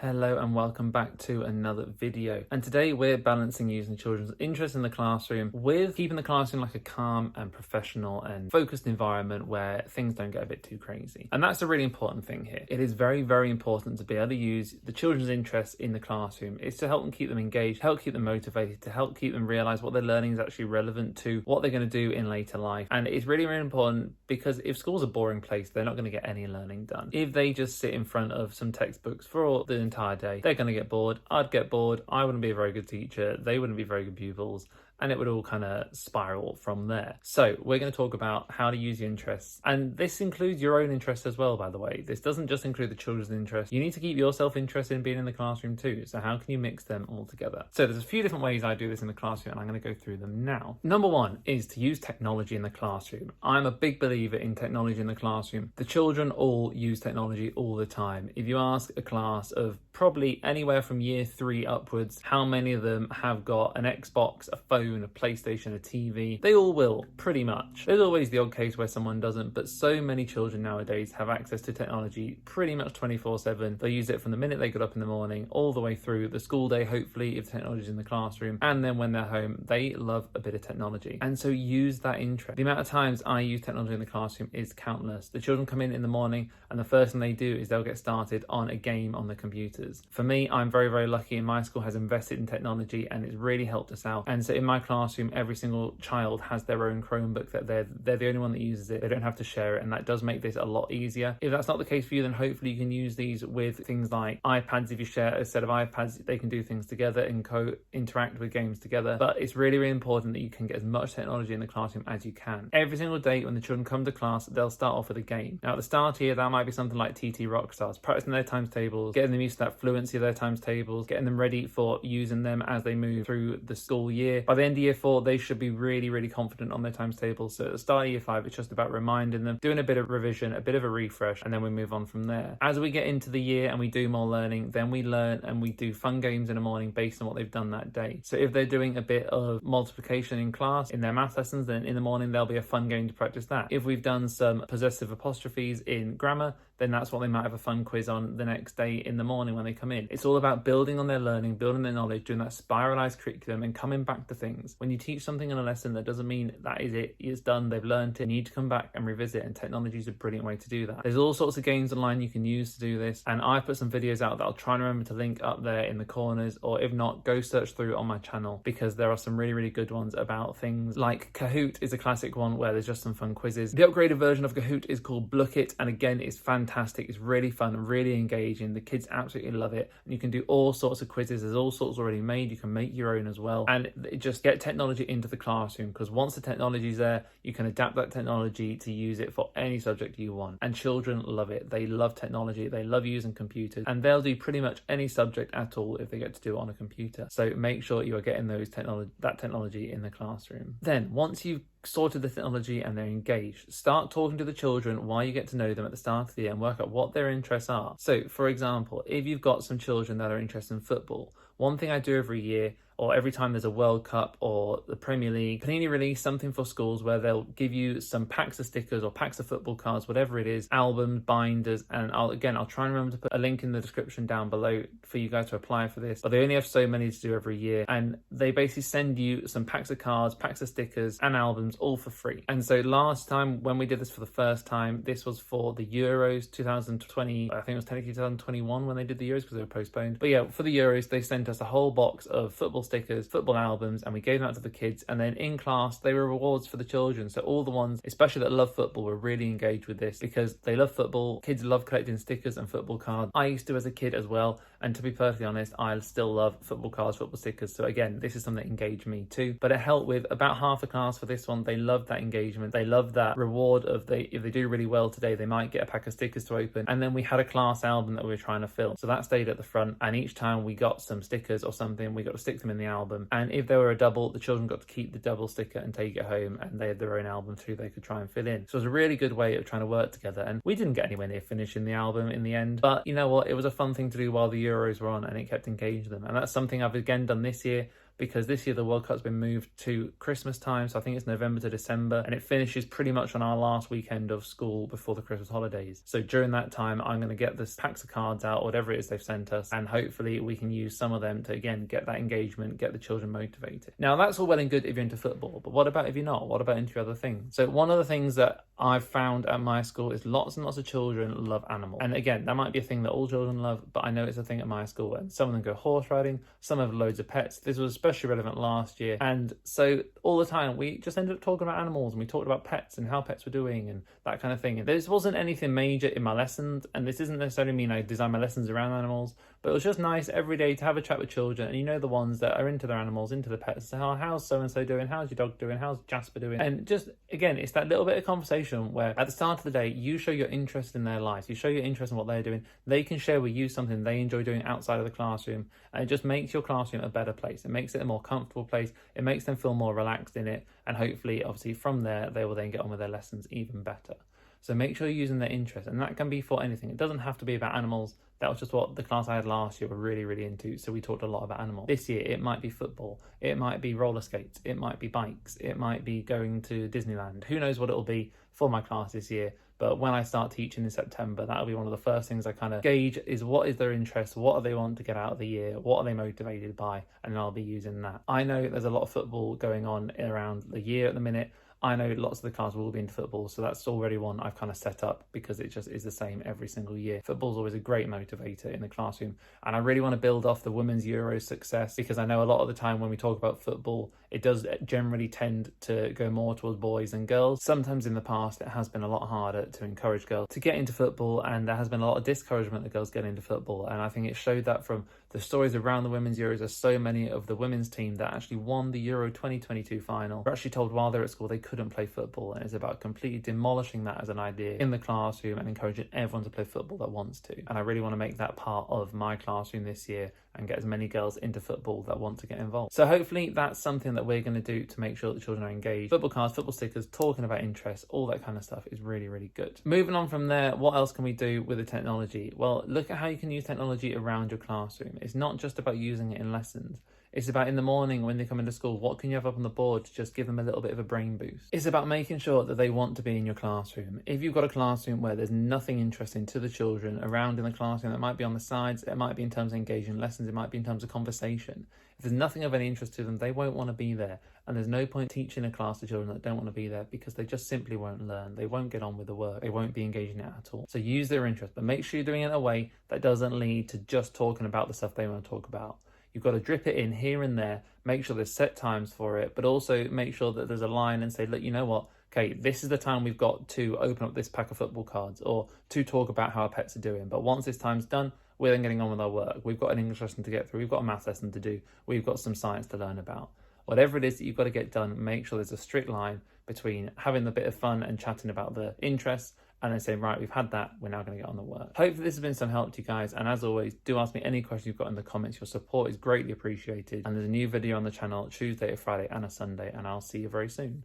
Hello and welcome back to another video. And today we're balancing using children's interest in the classroom with keeping the classroom like a calm and professional and focused environment where things don't get a bit too crazy. And that's a really important thing here. It is very, very important to be able to use the children's interest in the classroom. It's to help them keep them engaged, help keep them motivated, to help keep them realize what they're learning is actually relevant to what they're going to do in later life. And it's really, really important because if school's a boring place, they're not going to get any learning done. If they just sit in front of some textbooks for all the entire day, they're going to get bored. I'd get bored. I wouldn't be a very good teacher. They wouldn't be very good pupils. And it would all kind of spiral from there. So we're going to talk about how to use your interests. And this includes your own interests as well, by the way. This doesn't just include the children's interests. You need to keep yourself interested in being in the classroom too. So how can you mix them all together? So there's a few different ways I do this in the classroom, and I'm going to go through them now. Number one is to use technology in the classroom. I'm a big believer in technology in the classroom. The children all use technology all the time. If you ask a class of probably anywhere from year 3 upwards, how many of them have got an Xbox, a phone, a PlayStation, a TV? They all will, pretty much. There's always the odd case where someone doesn't, but so many children nowadays have access to technology pretty much 24/7. They use it from the minute they get up in the morning all the way through the school day, hopefully, if technology is in the classroom, and then when they're home, they love a bit of technology. And so use that interest. The amount of times I use technology in the classroom is countless. The children come in the morning, and the first thing they do is they'll get started on a game on the computers. For me, I'm very, very lucky, and my school has invested in technology, and it's really helped us out. And so in my classroom, every single child has their own Chromebook that they're the only one that uses it. They don't have to share it, and that does make this a lot easier. If that's not the case for you, then hopefully you can use these with things like iPads. If you share a set of iPads, they can do things together and interact with games together. But it's really, really important that you can get as much technology in the classroom as you can. Every single day when the children come to class, they'll start off with a game. Now at the start here, that might be something like TT Rockstars, practicing their times tables, getting them used to that fluency of their times tables, getting them ready for using them as they move through the school year. By the end of year 4, they should be really, really confident on their times tables. So at the start of year 5, it's just about reminding them, doing a bit of revision, a bit of a refresh, and then we move on from there. As we get into the year and we do more learning, then we learn and we do fun games in the morning based on what they've done that day. So if they're doing a bit of multiplication in class, in their math lessons, then in the morning there'll be a fun game to practice that. If we've done some possessive apostrophes in grammar, then that's what they might have a fun quiz on the next day in the morning when they come in. It's all about building on their learning, building their knowledge, doing that spiralized curriculum and coming back to things. When you teach something in a lesson, that doesn't mean that is it, it's done, they've learned it. You need to come back and revisit, and technology is a brilliant way to do that. There's all sorts of games online you can use to do this, and I put some videos out that I'll try and remember to link up there in the corners, or if not, go search through on my channel, because there are some really, really good ones about things like Kahoot is a classic one where there's just some fun quizzes. The upgraded version of Kahoot is called Blookit, and again, it's fantastic. It's really fun, really engaging. The kids absolutely love it, and you can do all sorts of quizzes. There's all sorts already made. You can make your own as well, and just get technology into the classroom, because once the technology's there, you can adapt that technology to use it for any subject you want. And children love it. They love technology. They love using computers, and they'll do pretty much any subject at all if they get to do it on a computer. So make sure you are getting that technology in the classroom. Then once you've sorted the technology and they're engaged, start talking to the children while you get to know them at the start of the year and work out what their interests are. So for example, if you've got some children that are interested in football, one thing I do every year, or every time there's a World Cup or the Premier League, Panini release something for schools where they'll give you some packs of stickers or packs of football cards, whatever it is, albums, binders, and I'll try and remember to put a link in the description down below for you guys to apply for this. But they only have so many to do every year, and they basically send you some packs of cards, packs of stickers, and albums all for free. And so last time when we did this for the first time, this was for the Euros 2020, I think it was technically 2021 when they did the Euros because they were postponed. But yeah, for the Euros, they sent us a whole box of football stickers, football albums, and we gave them out to the kids. And then in class, they were rewards for the children. So all the ones, especially that love football, were really engaged with this because they love football. Kids love collecting stickers and football cards. I used to as a kid as well. And to be perfectly honest, I still love football cards, football stickers. So again, this is something that engaged me too. But it helped with about half the class for this one. They loved that engagement. They loved that reward of if they do really well today, they might get a pack of stickers to open. And then we had a class album that we were trying to fill. So that stayed at the front. And each time we got some stickers or something, we got to stick them in the album. And if they were a double, the children got to keep the double sticker and take it home, and they had their own album too they could try and fill in. So it was a really good way of trying to work together, and we didn't get anywhere near finishing the album in the end, but you know what, it was a fun thing to do while the Euros were on, and it kept engaging them. And that's something I've again done this year, because this year the World Cup's been moved to Christmas time, so I think it's November to December, and it finishes pretty much on our last weekend of school before the Christmas holidays. So during that time, I'm going to get this packs of cards out, whatever it is they've sent us, and hopefully we can use some of them to, again, get that engagement, get the children motivated. Now, that's all well and good if you're into football, but what about if you're not? What about into other things? So one of the things that I've found at my school is lots and lots of children love animals. And again, that might be a thing that all children love, but I know it's a thing at my school, and some of them go horse riding, some have loads of pets. This was especially relevant last year. And so all the time we just ended up talking about animals, and we talked about pets and how pets were doing and that kind of thing. And this wasn't anything major in my lessons, and this isn't necessarily mean I design my lessons around animals, but it was just nice every day to have a chat with children, and you know, the ones that are into their animals, into the pets. So how's so-and-so doing? How's your dog doing? How's Jasper doing? And just, again, it's that little bit of conversation where at the start of the day, you show your interest in their lives, you show your interest in what they're doing, they can share with you something they enjoy doing outside of the classroom, and it just makes your classroom a better place. It makes it a more comfortable place, it makes them feel more relaxed in it, and hopefully, obviously, from there, they will then get on with their lessons even better. So make sure you're using their interest, and that can be for anything. It doesn't have to be about animals. That was just what the class I had last year were really, really into, so we talked a lot about animals. This year, it might be football, it might be roller skates, it might be bikes, it might be going to Disneyland. Who knows what it'll be for my class this year, but when I start teaching in September, that'll be one of the first things I kind of gauge is what is their interest, what do they want to get out of the year, what are they motivated by, and I'll be using that. I know there's a lot of football going on around the year at the minute. I know lots of the class will be into football, so that's already one I've kind of set up because it just is the same every single year. Football's always a great motivator in the classroom, and I really want to build off the Women's Euro success, because I know a lot of the time when we talk about football, it does generally tend to go more towards boys than girls. Sometimes in the past, it has been a lot harder to encourage girls to get into football, and there has been a lot of discouragement that girls get into football, and I think it showed that from the stories around the Women's Euros. There's so many of the women's team that actually won the Euro 2022 final were actually told while they're at school they couldn't play football, and it's about completely demolishing that as an idea in the classroom and encouraging everyone to play football that wants to. And I really want to make that part of my classroom this year and get as many girls into football that want to get involved. So hopefully that's something that we're going to do to make sure that children are engaged. Football cards, football stickers, talking about interests, all that kind of stuff is really, really good. Moving on from there, what else can we do with the technology? Well, look at how you can use technology around your classroom. It's not just about using it in lessons. It's about in the morning when they come into school, what can you have up on the board to just give them a little bit of a brain boost? It's about making sure that they want to be in your classroom. If you've got a classroom where there's nothing interesting to the children around in the classroom, that might be on the sides, it might be in terms of engaging lessons, it might be in terms of conversation. If there's nothing of any interest to them, they won't want to be there. And there's no point teaching a class to children that don't want to be there, because they just simply won't learn. They won't get on with the work. They won't be engaging in it at all. So use their interest, but make sure you're doing it in a way that doesn't lead to just talking about the stuff they want to talk about. You've got to drip it in here and there, make sure there's set times for it, but also make sure that there's a line and say, look, you know what? Okay, this is the time we've got to open up this pack of football cards or to talk about how our pets are doing. But once this time's done, we're then getting on with our work. We've got an English lesson to get through. We've got a math lesson to do. We've got some science to learn about. Whatever it is that you've got to get done, make sure there's a strict line between having a bit of fun and chatting about the interests and then saying, right, we've had that, we're now going to get on the work. Hopefully this has been some help to you guys, and as always, do ask me any questions you've got in the comments. Your support is greatly appreciated, and there's a new video on the channel Tuesday, a Friday and a Sunday, and I'll see you very soon.